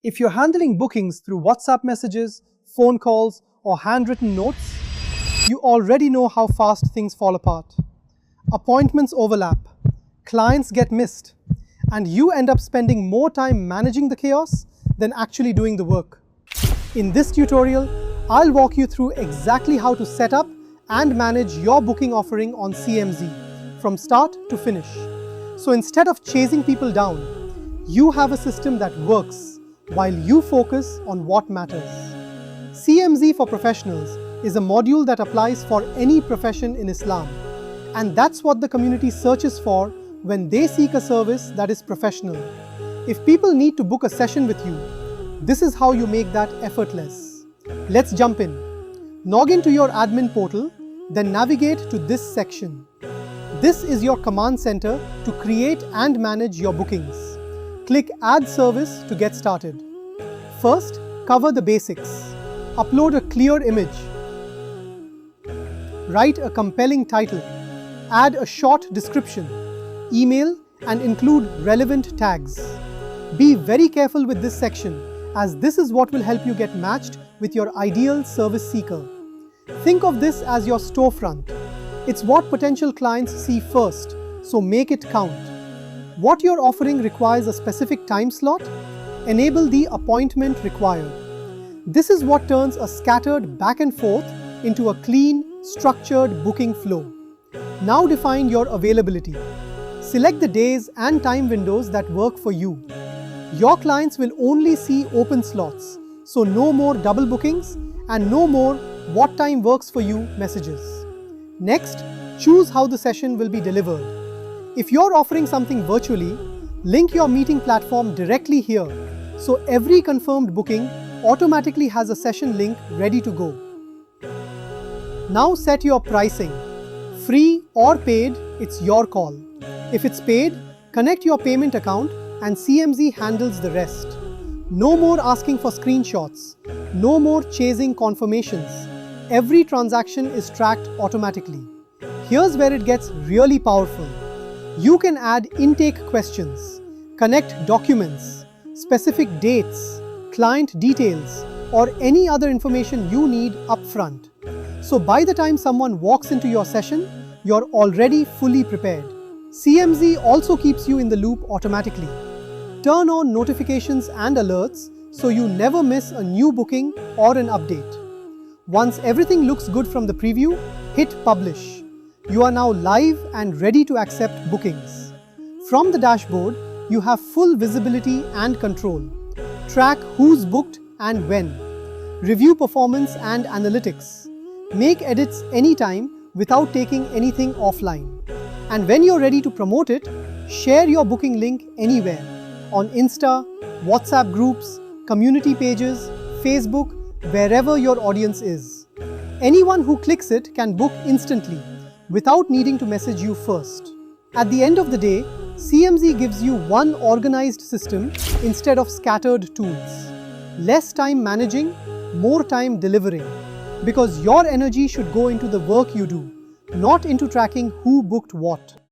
If you're handling bookings through WhatsApp messages, phone calls, or handwritten notes, you already know how fast things fall apart. Appointments overlap, clients get missed, and you end up spending more time managing the chaos than actually doing the work. In this tutorial, I'll walk you through exactly how to set up and manage your booking offering on CMZ from start to finish. So instead of chasing people down, you have a system that works while you focus on what matters. CMZ for Professionals is a module that applies for any profession in Islam, and that's what the community searches for when they seek a service that is professional. If people need to book a session with you, this is how you make that effortless. Let's jump in. Log into your admin portal, then navigate to this section. This is your command center to create and manage your bookings. Click Add Service to get started. First, cover the basics. Upload a clear image. Write a compelling title. Add a short description. Email and include relevant tags. Be very careful with this section, as this is what will help you get matched with your ideal service seeker. Think of this as your storefront. It's what potential clients see first, so make it count. What you're offering requires a specific time slot? Enable the appointment required. This is what turns a scattered back and forth into a clean, structured booking flow. Now define your availability. Select the days and time windows that work for you. Your clients will only see open slots, so no more double bookings and no more "what time works for you" messages. Next, choose how the session will be delivered. If you're offering something virtually, link your meeting platform directly here, so every confirmed booking automatically has a session link ready to go. Now set your pricing. Free or paid, it's your call. If it's paid, connect your payment account and CMZ handles the rest. No more asking for screenshots. No more chasing confirmations. Every transaction is tracked automatically. Here's where it gets really powerful. You can add intake questions, connect documents, specific dates, client details, or any other information you need upfront. So by the time someone walks into your session, you're already fully prepared. CMZ also keeps you in the loop automatically. Turn on notifications and alerts so you never miss a new booking or an update. Once everything looks good from the preview, hit publish. You are now live and ready to accept bookings. From the dashboard, you have full visibility and control. Track who's booked and when. Review performance and analytics. Make edits anytime without taking anything offline. And when you're ready to promote it, share your booking link anywhere. On Insta, WhatsApp groups, community pages, Facebook, wherever your audience is. Anyone who clicks it can book instantly, without needing to message you first. At the end of the day, CMZ gives you one organized system instead of scattered tools. Less time managing, more time delivering. Because your energy should go into the work you do, not into tracking who booked what.